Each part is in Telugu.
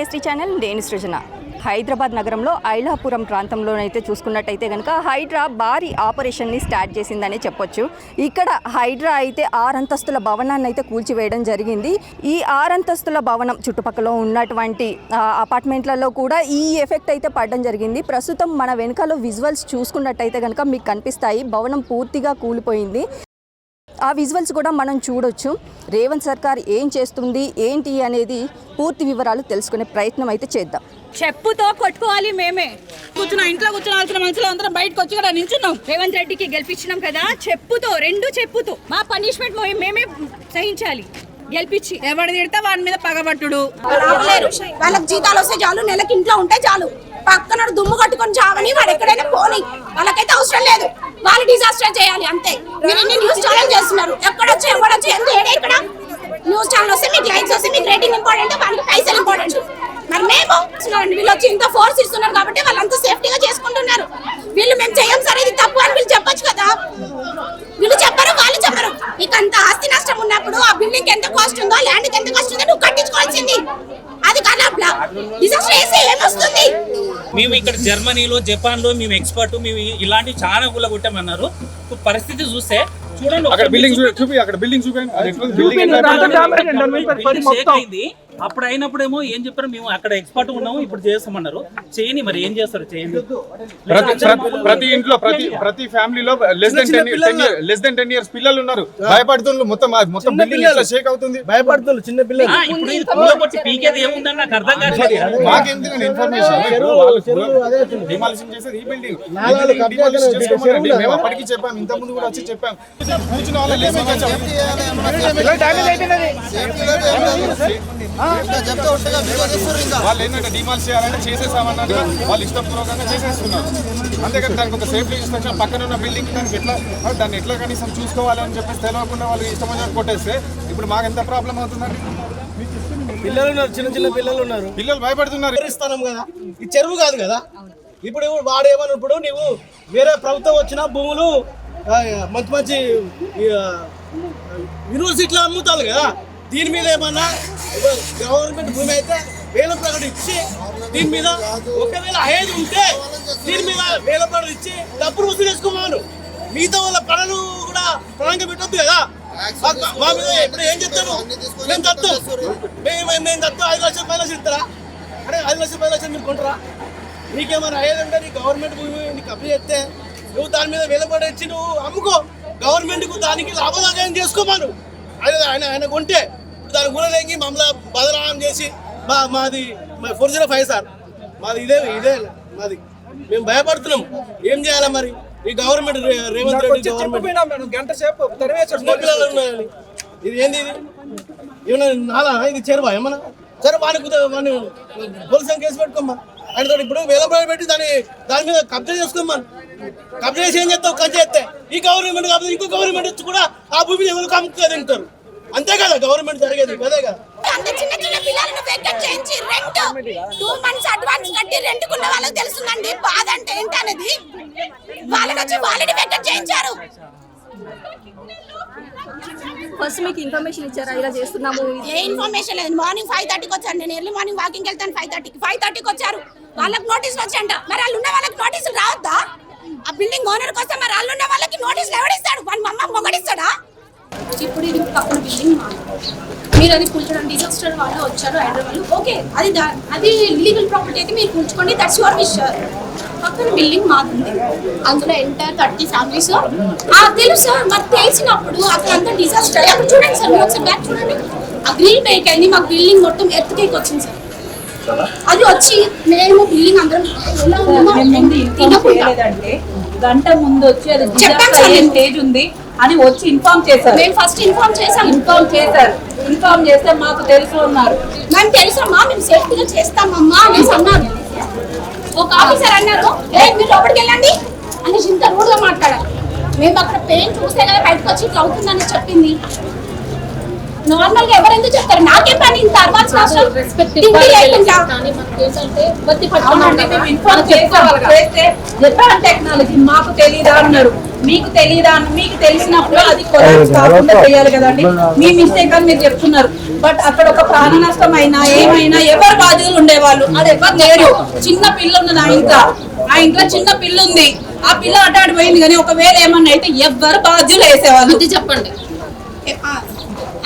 కేఎస్టీ ఛానల్ నేను సృజన. హైదరాబాద్ నగరంలో ఐలాపురం ప్రాంతంలోనైతే చూసుకున్నట్టయితే కనుక హైడ్రా భారీ ఆపరేషన్ని స్టార్ట్ చేసిందని చెప్పొచ్చు. ఇక్కడ హైడ్రా అయితే 6 అంతస్తుల భవనాన్ని అయితే కూల్చివేయడం జరిగింది. ఈ 6 అంతస్తుల భవనం చుట్టుపక్కల ఉన్నటువంటి అపార్ట్మెంట్లలో కూడా ఈ ఎఫెక్ట్ అయితే పడడం జరిగింది. ప్రస్తుతం మన వెనుకలో విజువల్స్ చూసుకున్నట్టయితే కనుక మీకు కనిపిస్తాయి. భవనం పూర్తిగా కూలిపోయింది. ఆ విజువల్స్ కూడా మనం చూడొచ్చు. రేవంత్ సర్కార్ ఏం చేస్తుంది ఏంటి అనేది పూర్తి వివరాలు తెలుసుకునే ప్రయత్నం అయితే చేద్దాం. చెప్పుతో కొట్టుకోవాలి. మేమే ఇంట్లో కూర్చోవాల్సిన మనుషులు అందరం బయటకు వచ్చి కూడా నించున్నాం. రేవంత్ రెడ్డికి గెలిపించినాం కదా, చెప్పుతో మా పనిష్మెంట్ మేమే సహించాలి. గెలిపించి ఎవరు తిడితే వాడి మీద పగబట్టుడు. వాళ్ళకి జీతాలు వస్తే చాలు, నెలకి ఇంట్లో ఉంటే చాలు. పక్కన దుమ్ము కట్టుకొని చావని వాడు ఎక్కడైనా పోని, వాళ్ళకైతే అవసరం లేదు. వాళ్ళు డిజాస్టర్ చేయాలి అంతే. మీరు ఇన్ని న్యూస్ ఛానల్ చేస్తున్నారు, ఎక్కడొచ్చి ఎవడొచ్చి ఇక్కడ న్యూస్ ఛానల్ వస్తే మీకు లైక్స్ వస్తే మీకు రేటింగ్ ఇంపార్టెంట్, వాళ్ళకి పైసలు ఇంపార్టెంట్. మరి మేము వీళ్ళు వచ్చి ఇంత ఫోర్స్ ఇస్తున్నారు కాబట్టి వాళ్ళంతా సేఫ్టీగా చేసుకుంటున్నారు. వీళ్ళు మేము చేయం సరే ఇది తప్పు అని వీళ్ళు చెప్పొచ్చు కదా. వీళ్ళు చెప్పరు, వాళ్ళు చెప్పరు. నీకు అంత ఆస్తి నష్టం ఉన్నప్పుడు ఆ బిల్డింగ్ ఎంత కాస్ట్ ఉందో, ల్యాండ్కి ఎంత కాస్ట్ ఉందో నువ్వు కట్టించుకోవాల్సింది. అది కాదు డిజాస్టర్ చేసి ఏమొస్తుంది. మేము ఇక్కడ జర్మనీలో జపాన్ లో మేము ఎక్స్పర్ట్, మేము ఇలాంటి చాలా గుల్ల కొట్టామన్నారు. పరిస్థితి చూస్తే చూడండి, అక్కడ బిల్డింగ్ చూపి, అక్కడ బిల్డింగ్ చూపండి. అప్పుడు అయినప్పుడేమో ఏం చెప్పారు, మేము అక్కడ ఎక్స్పర్ట్ ఉన్నాము ఇప్పుడు చేస్తామన్నారు. చేయని మరి ఏం చేస్తారు చేయండి. ప్రతి ఇంట్లో ప్రతి ఫ్యామిలీలో లెస్ దెన్ 10 years పిల్లలు ఉన్నారు. భయపడుతున్నారు. మొత్తం బిల్డింగ్ ఎట్లా షేక్ అవుతుంది. భయపడుతున్నారు చిన్న పిల్లలు. ఇప్పుడు ఇది కూలగొట్టి పీకేది ఏముందని నాకు అర్థం కాదు. మాకెందుకు ఇన్ఫర్మేషన్ డిమాలిషన్ చేసేది ఈ బిల్డింగ్. మేము అప్పటికి చెప్పాం, ఇంత ముందు కూడా వచ్చి చెప్పాం. కూర్చున్న వాళ్ళు ఏంటంటే డిమాలిష్ చేయాలంటే చేసేసామన్నారు. వాళ్ళు ఇష్టపూర్వకంగా చేసేస్తున్నారు. అంతేకాదు దానికి ఒక సేఫ్టీ ఇన్స్ట్రక్షన్ పక్కన ఉన్న బిల్డింగ్ దాన్ని ఎట్లా కనీసం చూసుకోవాలని చెప్పేసి తెలియకుండా వాళ్ళు ఇష్టమైన కొట్టేస్తే ఇప్పుడు మాకు ఎంత ప్రాబ్లం అవుతుందండి. పిల్లలు ఉన్నారు, చిన్న చిన్న పిల్లలు ఉన్నారు. పిల్లలు భయపడుతున్నారు. ఇస్తాం కదా, ఇది చెరువు కాదు కదా. ఇప్పుడు వాడేమన్నా ఇప్పుడు నువ్వు వేరే ప్రభుత్వం వచ్చిన భూములు మంచి యూనివర్సిటీలో అమ్ముతారు కదా. దీని మీద ఏమన్నా గవర్నమెంట్ భూమి అయితే వేల ప్రకటన ఇచ్చి దీని మీద ఒకవేళ అహేది ఉంటే దీని మీద వేల ప్రకటన ఇచ్చి డబ్బులు వసూలు చేసుకోమను. మిగతా వాళ్ళ పనులు కూడా ప్రణంగా పెట్టొద్దు కదా. మా మీద ఇప్పుడు ఏం చెప్తాను, మేము తత్తు 5 లక్షలు 10 లక్షలు ఇస్తారా? అంటే 5 లక్షలు 10 లక్షలు మీరు కొంటారా? నీకేమైనా అయ్యేది అంటే నీ గవర్నమెంట్ భూమి నీకు అప్లై చేస్తే నువ్వు దాని మీద వేల ప్రకటన ఇచ్చి నువ్వు అమ్ముకో. గవర్నమెంట్కు దానికి లాభదాయకం చేసుకోమను. ఆయన కొంటే దాని గుణలేకి మమ్మల్ని బదనామం చేసి మాది 405 సార్, మాది ఇదే మాది. మేము భయపడుతున్నాం. ఏం చేయాలా మరి ఈ గవర్నమెంట్? రేవంత్ రెడ్డి గవర్నమెంట్ గంట సేపు పిల్లలు ఉన్నాయని ఇది ఏంది? ఇది ఏమన్నా నాలా? ఇది చెరువా ఏమన్నా? సరే వాడిని పోలీసు కేసు పెట్టుకోమ్మా. ఆయన ఇప్పుడు వేల రూపాయలు పెట్టి దాని మీద కబ్జా చేసుకోమ్మా. కబ్జా చేసి ఏం చేస్తావు? కబ్జా చేస్తే ఈ గవర్నమెంట్ కాకపోతే ఇంకో గవర్నమెంట్ వచ్చి కూడా ఆ భూమిని ఎవరు కమ్ముకు తింటారు. అంతే కదా గవర్నమెంట్ జరిగేది అదే కదా. చిన్న చిన్న పిల్లలను వెకెట్ చేయించి 2 months అడ్వాన్స్ కట్టి రెంట్కున్న వాళ్ళకి తెలుస్తుందండి బాధ అంటే ఏంటనేది. వాళ్ళని వచ్చి వాళ్ళని వెకెట్ చేయించారు. ఫస్ట్ మీకు ఇన్ఫర్మేషన్ ఇచ్చారా ఇలా చేస్తున్నాము? ఏ ఇన్ఫర్మేషన్ లేదు. మార్నింగ్ 5:30కి వచ్చాను. నేను ఎర్లీ మార్నింగ్ వాకింగ్ వెళ్తాను. 5:30కి వచ్చారు. వాళ్ళకి నోటీసులు వచ్చాయంట. మరి వాళ్ళు ఉన్న వాళ్ళకి నోటీసులు రావద్దా? ఆ బిల్డింగ్ ఓనర్కి వస్తే మరి వాళ్ళు ఉన్న వాళ్ళకి నోటీసులు ఎవడిస్తాడు? వాళ్ళ మమ్మ మొగడిస్తాడా? ఇప్పుడు ఇది పక్కన బిల్డింగ్ మీరు అది కూల్చడం డిజాస్టర్ వాళ్ళు వచ్చారు హైదరాబాద్. ఓకే, అది ఇల్లీగల్ ప్రాపర్టీ అయితే మీరు కూల్చుకోండి, దట్స్ యువర్ విష్. పక్కన బిల్డింగ్ మాకుంది, అందులో ఎంటర్ 30 ఫ్యామిలీస్. తెలుసు సార్, మాకు తెలిసినప్పుడు అక్కడ అంతా డిజాస్టర్. అక్కడ చూడండి సార్, మీరు ఒకసారి బ్యాక్ చూడండి. ఆ గ్రిల్ బ్రేక్ అయింది, మాకు బిల్డింగ్ మొత్తం ఎత్తుకేకి వచ్చింది సార్. అది వచ్చి మేము బిల్డింగ్ అందరం గంట ముందు వచ్చి అది స్టేజ్ ఉంది అని వచ్చి ఇన్ఫార్మ్ చేశారు. మేము ఫస్ట్ ఇన్ఫార్మ్ చేసాం. ఇన్ఫార్మ్ చేస్తే మాకు తెలుసు ఉన్నారు. మేము తెలుసమ్మా, మేము సేఫ్టీగా చేస్తామమ్మా అనేసి అన్నారు. ఒక ఆఫీసర్ అన్నారు, మీరు లోపలికి వెళ్ళండి అని ఇంత రూడ్గా మాట్లాడారు. మేము అక్కడ పెయిన్ చూస్తే కదా బయటకు వచ్చి ఇట్లా అవుతుందని చెప్పింది. నార్మల్ గా ఎవరు ఎందుకు చెప్తారు? నాకేం పని ఇంత అర్వాల్సిన అవసరం? తిండి లేకుండా అవునండి, మేము ఇన్ఫార్మ్ చేస్తే జపాన్ టెక్నాలజీ మాకు తెలియదా అన్నారు. మీకు తెలియదా? మీకు తెలిసినప్పుడు అది కొలాప్స్ కాకుండా చేయాలి కదండి. మీ మిస్టేక్ అని మీరు చెప్తున్నారు. బట్ అక్కడ ఒక ప్రాణ నష్టం అయినా ఏమైనా ఎవరు బాధ్యులు ఉండేవాళ్ళు? అది ఎవరు లేరు. చిన్న పిల్ల ఉన్నది ఆ ఇంట్లో చిన్న పిల్ల ఉంది. ఆ పిల్ల అటాడి పోయింది. కానీ ఒకవేళ ఏమన్నా అయితే ఎవరు బాధ్యులు వేసేవాళ్ళు? ఇది చెప్పండి.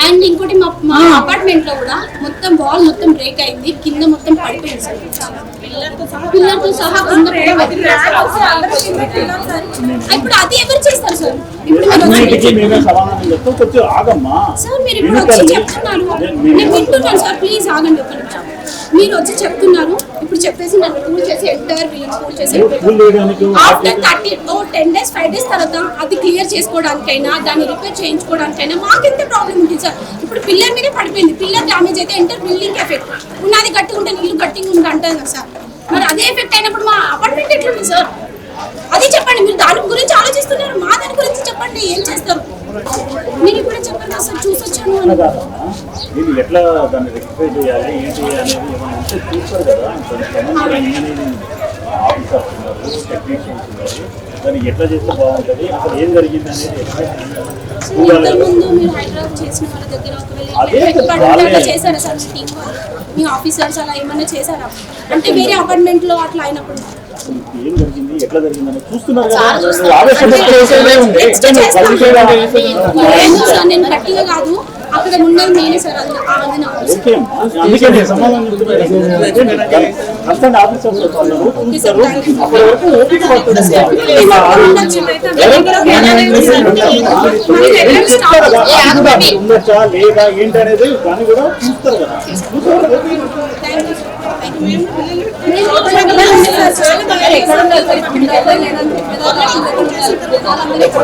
అండ్ ఇంకోటి మా అపార్ట్మెంట్ లో కూడా మొత్తం వాల్ మొత్తం బ్రేక్ అయింది, కింద మొత్తం పడిపోయింది సార్. పిల్లలతో సహా కింద పడిపోయింది. ఇప్పుడు అది ఎవరు చేస్తారు సార్? ఇప్పుడు సార్ మీరు ఇప్పుడు వచ్చి చెప్తున్నారు, నేను వింటున్నాను సార్. ప్లీజ్ ఆగండి ఒక నిమిషం. మీరు వచ్చి చెప్తున్నారు, ఇప్పుడు చెప్పేసి నన్ను కూల్ చేసి ఎంటైర్ బిల్డింగ్ కూల్ చేసి ఆఫ్టర్ 10 days 5 days తర్వాత అది క్లియర్ చేసుకోవడానికైనా దాన్ని రిపేర్ చేయించుకోవడానికైనా మాకెంత ప్రాబ్లం ఉంటుంది సార్? ఇప్పుడు పిల్లర్ మీదే పడిపోయింది. పిల్లర్ డ్యామేజ్ అయితే ఎంటర్ బిల్డింగ్ ఎఫెక్ట్. ఉన్నది గట్టిగా ఉంటే నీళ్ళు గట్టిగా ఉంటుంది అంటారు కదా సార్. మరి అదే ఎఫెక్ట్ అయినప్పుడు మా అపార్ట్మెంట్ ఎట్లుంది సార్? అది చెప్పండి. మీరు దాని గురించి ఆలోచిస్తున్నారు, మా దాని గురించి చెప్పండి. ఏం చేస్తారు మీరు ఇప్పుడు చెప్పండి కదా సార్. చూసొచ్చాను అని ఎట్లా దాన్ని రెక్టిఫై చేయాలి ఏంటి అనేది ఏమైనా ఉంటే చూస్తారు కదా. ఆఫీసర్స్ ఉన్నారు, టెక్నీషియన్స్ ఉన్నారు, దానికి ఎట్లా చేస్తే బాగుంటుంది, అసలు ఏం జరిగింది అనేది ముందు మీరు హైదరాబాద్ చేసిన వాళ్ళ దగ్గర ఒకవేళ చేశారా సార్? టీమ్ వాళ్ళు మీ ఆఫీసర్స్ అలా ఏమైనా చేశారా? అంటే వేరే అపార్ట్మెంట్ లో అట్లా అయినప్పుడు ఏం జరిగింది, ఎట్లా జరిగింది అనేది చూస్తున్నారు కదా. నేను గట్టిగా కాదు, అక్కడ ఉన్నది నేనే సార్. అది అందుకే సమాధానం కన్సర్న్ ఆఫీసర్స్ వస్తున్నారు, చూస్తారు. అప్పటి వరకు ఓపిక పడుతుంది. ఉండొచ్చా లేదా ఏంటి అనేది దాన్ని కూడా చూస్తారు కదా. ఎక్కడ